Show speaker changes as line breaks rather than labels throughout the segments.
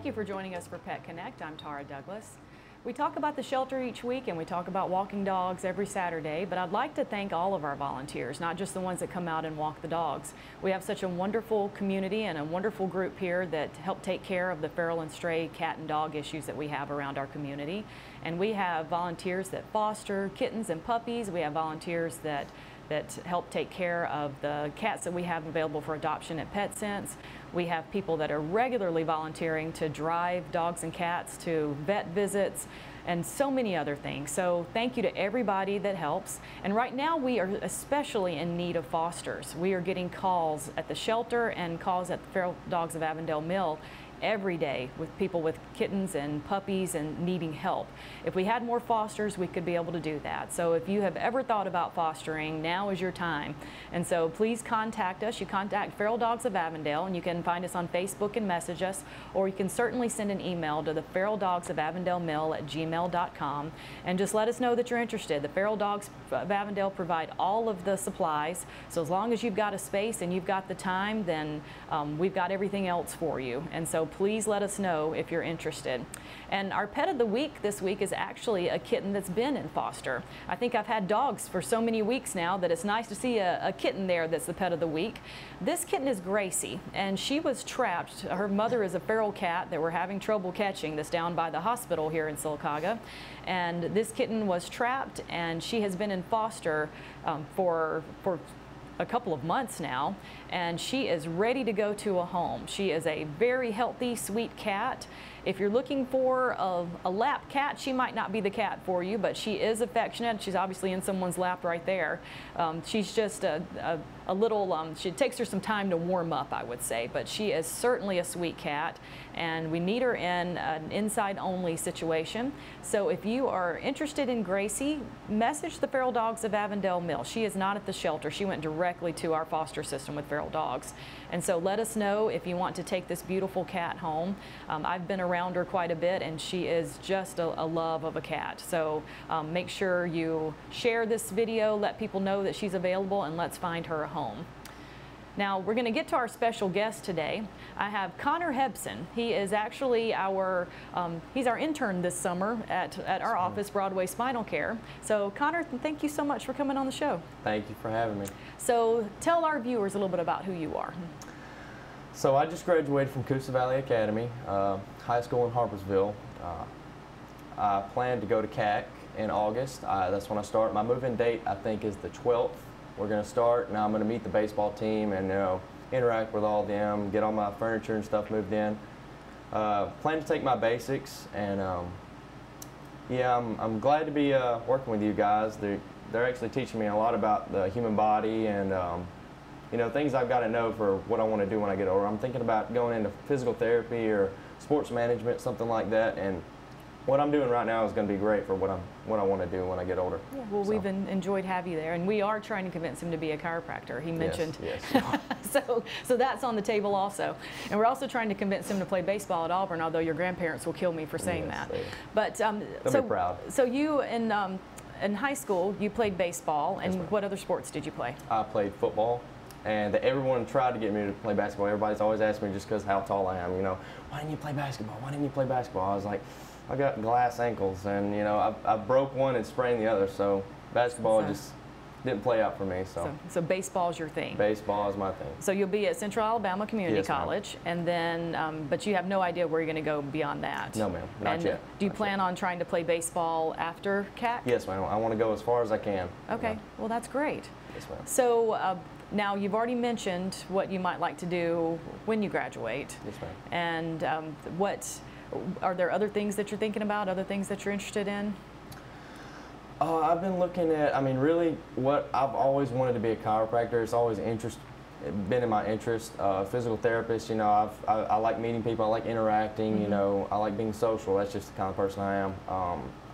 Thank you for joining us for Pet Connect. I'm Tara Douglas. We talk about the shelter each week and we talk about walking dogs every Saturday, but I'd like to thank all of our volunteers, not just the ones that come out and walk the dogs. We have such a wonderful community and a wonderful group here that help take care of the feral and stray cat and dog issues that we have around our community. And we have volunteers that foster kittens and puppies. We have volunteers that help take care of the cats that we have available for adoption at PetSense. We have people that are regularly volunteering to drive dogs and cats to vet visits and so many other things. So thank you to everybody that helps. And right now we are especially in need of fosters. We are getting calls at the shelter and calls at the Feral Dogs of Avondale Mill every day with people with kittens and puppies and needing help. If we had more fosters, we could be able to do that. So if you have ever thought about fostering, now is your time. And so please contact us. You contact Feral Dogs of Avondale, and you can find us on Facebook and message us, or you can certainly send an email to the Feral Dogs of Avondale Mill at gmail.com and just let us know that you're interested. The Feral Dogs of Avondale provide all of the supplies. So as long as you've got a space and you've got the time, then we've got everything else for you. And so please let us know if you're interested. And our pet of the week this week is actually a kitten that's been in foster. I think I've had dogs for so many weeks now that it's nice to see a kitten there that's the pet of the week. This kitten is Gracie, and she was trapped. Her mother is a feral cat that we're having trouble catching that's down by the hospital here in Sylacauga. And this kitten was trapped, and she has been in foster for a couple of months now, and she is ready to go to a home. She is a very healthy, sweet cat. If you're looking for a lap cat, she might not be the cat for you, but she is affectionate. She's obviously in someone's lap right there. She's just a little, it takes her some time to warm up, I would say, but she is certainly a sweet cat, and we need her in an inside-only situation. So if you are interested in Gracie, message the Feral Dogs of Avondale Mill. She is not at the shelter. She went directly to our foster system with feral dogs. And so let us know if you want to take this beautiful cat home. I've been around her quite a bit, and she is just a love of a cat. So make sure you share this video, let people know that she's available, and let's find her a home. Now we're going to get to our special guest today. I have Connor Hebson. He is actually he's our intern this summer at our office, Broadway Spinal Care. So Connor, thank you so much for coming on the show.
Thank you for having me.
So tell our viewers a little bit about who you are.
So I just graduated from Coosa Valley Academy, high school in Harpersville. I plan to go to CAC in August. That's when I start. My move-in date, I think, is the 12th. We're going to start. Now I'm going to meet the baseball team and interact with all of them, get all my furniture and stuff moved in. Plan to take my basics, and yeah, I'm glad to be working with you guys. They're actually teaching me a lot about the human body and things I've got to know for what I want to do when I get older. I'm thinking about going into physical therapy or sports management, something like that, and what I'm doing right now is going to be great for what I want to do when I get older.
Yeah, well, we've enjoyed having you there, and we are trying to convince him to be a chiropractor. He mentioned,
yes.
so that's on the table also. And we're also trying to convince him to play baseball at Auburn, although your grandparents will kill me for saying that. But
they'll be proud.
So you in high school you played baseball, and what other sports did you play?
I played football. And everyone tried to get me to play basketball. Everybody's always asked me just because how tall I am, why didn't you play basketball? Why didn't you play basketball? I was like, I got glass ankles, and I broke one and sprained the other, so basketball just didn't play out for me. So
baseball's your thing.
Baseball is my thing.
So you'll be at Central Alabama Community College, and then, but you have no idea where you're going to go beyond that.
No, ma'am, not yet.
Do you plan on trying to play baseball after CAC?
Yes, ma'am. I want to go as far as I can.
Okay, well that's great.
Yes, ma'am.
So now you've already mentioned what you might like to do when you graduate.
Yes, ma'am.
And are there other things that you're thinking about, other things that you're interested in?
I've been looking at, really what I've always wanted to be a chiropractor. It's always been in my interest. Physical therapist, I like meeting people, I like interacting, I like being social. That's just the kind of person I am.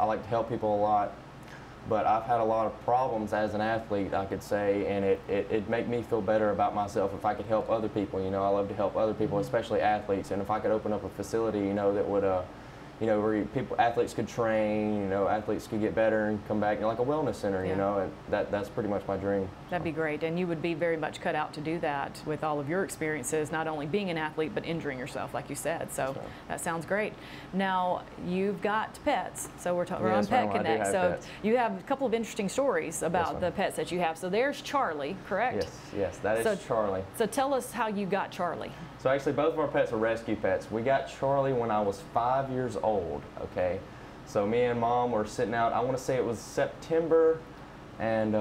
I like to help people a lot. But I've had a lot of problems as an athlete, I could say, and it'd make me feel better about myself if I could help other people. I love to help other people, especially athletes, and if I could open up a facility, that would, you know, where athletes could train, you know, athletes could get better and come back, you know, like a wellness center, you know, and that's pretty much my dream.
That'd be great, and you would be very much cut out to do that with all of your experiences, not only being an athlete, but injuring yourself, like you said, so that sounds great. Now, you've got pets, so we're on Pet Connect, so you have a couple of interesting stories about the pets that you have. So there's Charlie, correct?
Yes, that is Charlie.
So tell us how you got Charlie.
So actually, both of our pets are rescue pets. We got Charlie when I was 5 years old, okay? So me and Mom were sitting out, I want to say it was September, and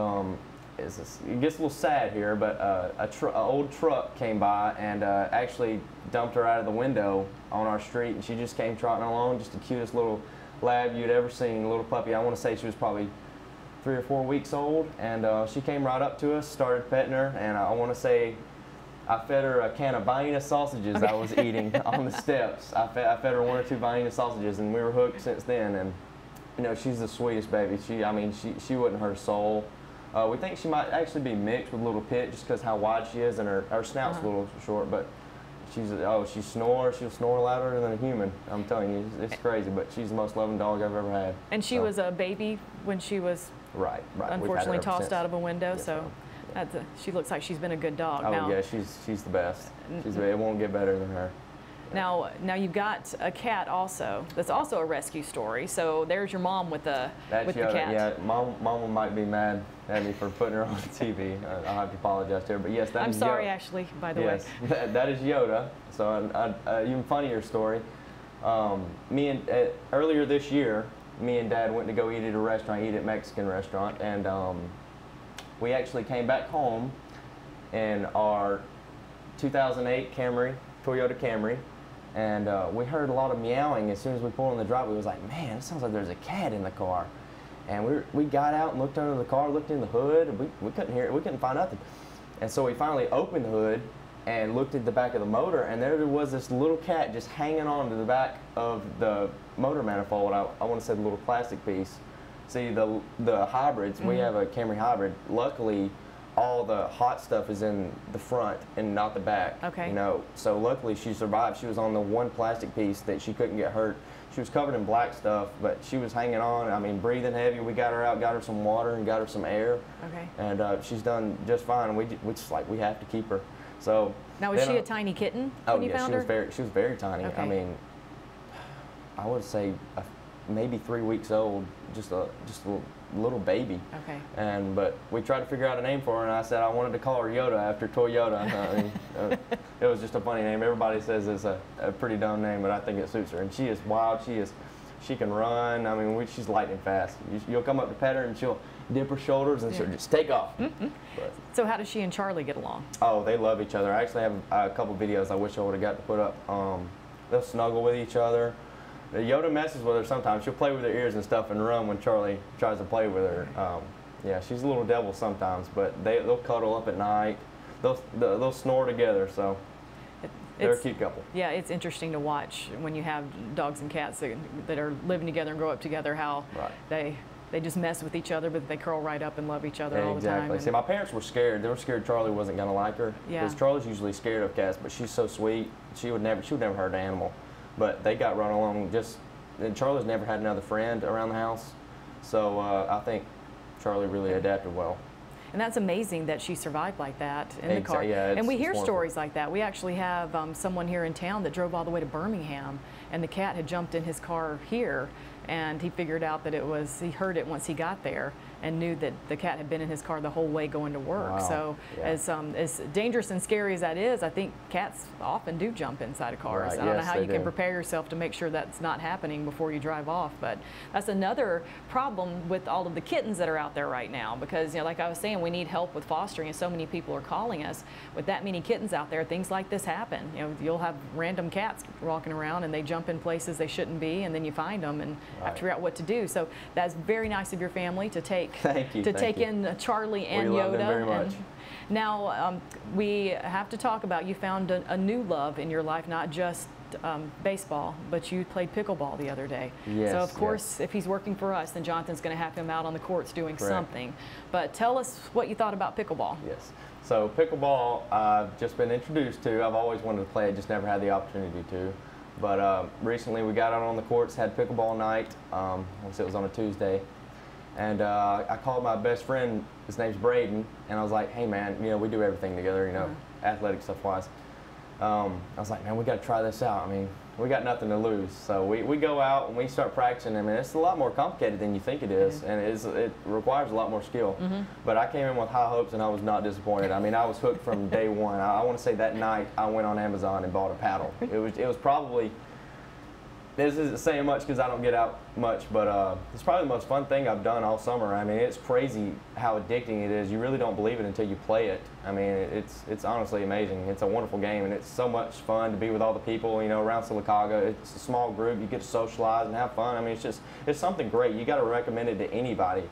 it gets a little sad here, but an old truck came by and actually dumped her out of the window on our street, and she just came trotting along, just the cutest little lab you'd ever seen, a little puppy. I want to say she was probably 3 or 4 weeks old, and she came right up to us, started petting her, and I want to say I fed her a can of Vienna sausages I was eating on the steps. I fed her 1 or 2 Vienna sausages, and we were hooked since then. And you know, she's the sweetest baby. She wouldn't hurt a soul. We think she might actually be mixed with Little Pit just because how wide she is, and her snout's a little short. But she snores. She'll snore louder than a human. I'm telling you, it's crazy. But she's the most loving dog I've ever had.
And she was a baby when she was unfortunately tossed out of a window.
Yes,
so. She looks like she's been a good dog.
Oh
now,
yeah, she's the best. It won't get better than her.
Now you've got a cat also. That's also a rescue story. So there's your mom with the cat.
Yeah, mom might be mad at me for putting her on TV. I'll have to apologize to her. But yes,
I'm sorry, Ashley. By the way.
Yes, that is Yoda. So an even funnier story. Earlier this year, me and Dad went to go eat at a restaurant, eat at a Mexican restaurant, and we actually came back home in our 2008 Toyota Camry, and we heard a lot of meowing as soon as we pulled in the driveway. We was like, man, it sounds like there's a cat in the car. And we got out and looked under the car, looked in the hood, and we couldn't hear it, we couldn't find nothing. And so we finally opened the hood and looked at the back of the motor, and there was this little cat just hanging on to the back of the motor manifold. I want to say the little plastic piece. See, the hybrids, we have a Camry hybrid. Luckily, all the hot stuff is in the front and not the back.
Okay.
You know, so luckily she survived. She was on the one plastic piece that she couldn't get hurt. She was covered in black stuff, but she was hanging on. I mean, breathing heavy. We got her out, got her some water, and got her some air.
Okay.
And she's done just fine. We just like, we have to keep her. So.
Now, was she a tiny kitten when you found her?
She was very tiny.
Okay.
I mean, I would say maybe 3 weeks old, just a little baby.
Okay.
But we tried to figure out a name for her, and I said I wanted to call her Yoda after Toyota. I mean, it was just a funny name. Everybody says it's a pretty dumb name, but I think it suits her. And she is wild. She can run. I mean, she's lightning fast. You'll come up to pet her, and she'll dip her shoulders, and she'll just take off.
So how does she and Charlie get along?
Oh, they love each other. I actually have a couple videos I wish I would have got to put up. They'll snuggle with each other. Yoda messes with her sometimes. She'll play with her ears and stuff and run when Charlie tries to play with her. Yeah, she's a little devil sometimes, but they'll cuddle up at night. They'll snore together, so they're a cute couple.
Yeah, it's interesting to watch when you have dogs and cats that are living together and grow up together, how they just mess with each other, but they curl right up and love each other all the time.
Exactly. See, my parents were scared. They were scared Charlie wasn't going to like her.
Yeah.
Because Charlie's usually scared of cats, but she's so sweet. She would never hurt an animal. But they got run along and Charlie's never had another friend around the house. So I think Charlie really adapted well.
And that's amazing that she survived like that in the car.
Yeah,
and we hear stories like that. We actually have someone here in town that drove all the way to Birmingham, and the cat had jumped in his car here, and he figured out that he heard it once he got there, and knew that the cat had been in his car the whole way going to work.
Wow.
So as dangerous and scary as that is, I think cats often do jump inside of cars.
Right.
I don't know how you can prepare yourself to make sure that's not happening before you drive off, but that's another problem with all of the kittens that are out there right now, because like I was saying, we need help with fostering, and so many people are calling us. With that many kittens out there, things like this happen. You'll have random cats walking around and they jump in places they shouldn't be, and then you find them and have to figure out what to do. So that's very nice of your family to take in Charlie and Yoda.
We love them very much.
Now we have to talk about, you found a new love in your life, not just baseball, but you played pickleball the other day.
Yes,
so of course, if he's working for us, then Jonathan's going to have him out on the courts doing something. But tell us what you thought about pickleball.
Yes. So pickleball, I've just been introduced to. I've always wanted to play it, just never had the opportunity to. But recently we got out on the courts, had pickleball night. Once it was on a Tuesday. And I called my best friend, his name's Braden, and I was like, hey man, you know, we do everything together, you know, athletic stuff wise. I was like, man, we got to try this out. I mean, we got nothing to lose. So we go out and we start practicing. I mean, it's a lot more complicated than you think it is, and it requires a lot more skill. But I came in with high hopes, and I was not disappointed. I mean, I was hooked from day one. I want to say that night I went on Amazon and bought a paddle. It was probably, this isn't saying much because I don't get out much, but it's probably the most fun thing I've done all summer. I mean, it's crazy how addicting it is. You really don't believe it until you play it. I mean, it's honestly amazing. It's a wonderful game, and it's so much fun to be with all the people, you know, around Sylacauga. It's a small group. You get to socialize and have fun. I mean, it's something great. You got to recommend it to anybody.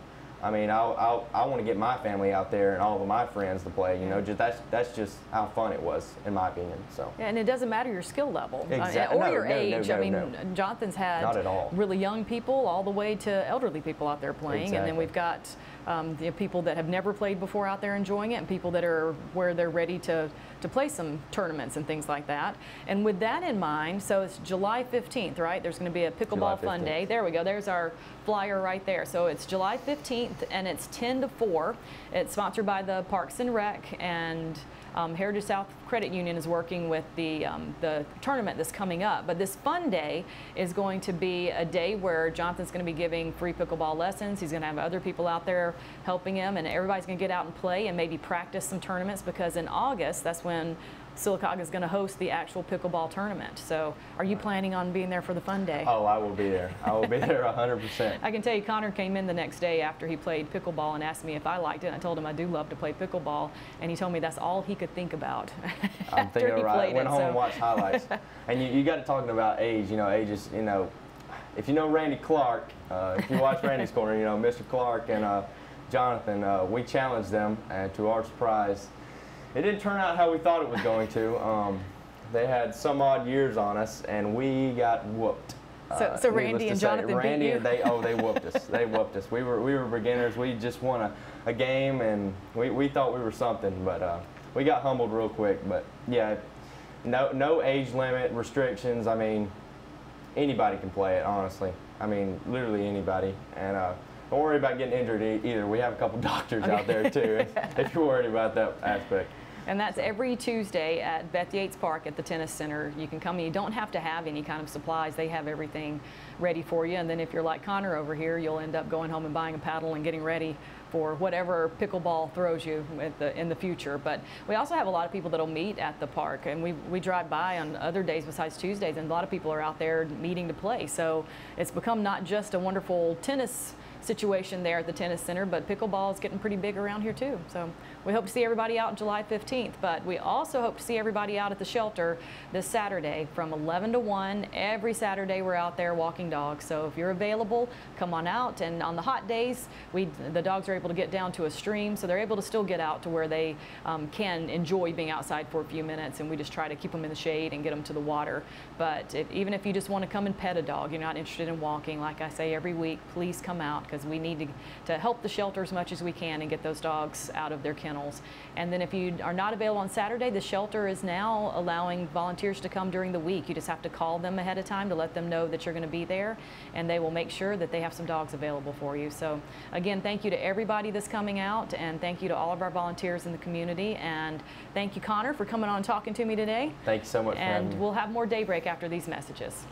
I mean, I want to get my family out there and all of my friends to play. You know, that's just how fun it was, in my opinion. So.
Yeah, and it doesn't matter your skill level
exactly.
or your age. I mean, Jonathan's had
not at all.
Really young people all the way to elderly people out there playing,
exactly.
And then we've got the people that have never played before out there enjoying it, and people that are where they're ready to play some tournaments and things like that. And with that in mind, so it's July 15th, right? There's going to be a pickleball fun day. There we go. There's our flyer right there. So it's July 15th, and it's 10 to 4. It's sponsored by the Parks and Rec, and Heritage South Credit Union is working with the tournament that's coming up. But this fun day is going to be a day where Jonathan's going to be giving free pickleball lessons. He's going to have other people out there helping him, and everybody's going to get out and play and maybe practice some tournaments, because in August, that's when Sylacauga is going to host the actual pickleball tournament. So are you planning on being there for the fun day?
Oh, I will be there. I will be there 100%.
I can tell you, Connor came in the next day after he played pickleball and asked me if I liked it. And I told him I do love to play pickleball, and he told me that's all he could think about.
I'm thinking right. I went home and watched highlights. And you got to talking about age. You know, age is, you know, if you know Randy Clark, if you watch Randy's Corner, you know, Mr. Clark and Jonathan, we challenged them, and to our surprise, it didn't turn out how we thought it was going to. They had some odd years on us, and we got whooped.
So Randy and Jonathan
Randy,
beat you?
they whooped us. They whooped us. We were beginners. We just won a game, and we thought we were something, but we got humbled real quick. But yeah, no age limit restrictions. I mean, anybody can play it, honestly. I mean, literally anybody. And don't worry about getting injured either. We have a couple doctors out there too, if you're worried about that aspect.
And that's every Tuesday at Beth Yates Park at the Tennis Center. You can come in. You don't have to have any kind of supplies. They have everything ready for you. And then if you're like Connor over here, you'll end up going home and buying a paddle and getting ready for whatever pickleball throws you in the future. But we also have a lot of people that'll meet at the park, and we drive by on other days besides Tuesdays, and a lot of people are out there meeting to play. So it's become not just a wonderful tennis situation there at the Tennis Center, but pickleball is getting pretty big around here too. So we hope to see everybody out July 15th, but we also hope to see everybody out at the shelter this Saturday from 11 to 1. Every Saturday we're out there walking dogs. So if you're available, come on out. And on the hot days, the dogs are able to get down to a stream, so they're able to still get out to where they can enjoy being outside for a few minutes, and we just try to keep them in the shade and get them to the water. But even if you just want to come and pet a dog, you're not interested in walking, like I say every week, please come out, because we need to help the shelter as much as we can and get those dogs out of their kennels. And then if you are not available on Saturday, the shelter is now allowing volunteers to come during the week. You just have to call them ahead of time to let them know that you're going to be there, and they will make sure that they have some dogs available for you. So again, thank you to everybody that's coming out, and thank you to all of our volunteers in the community, and thank you, Connor, for coming on and talking to me today.
Thank you so much for having me.
And we'll have more Daybreak after these messages.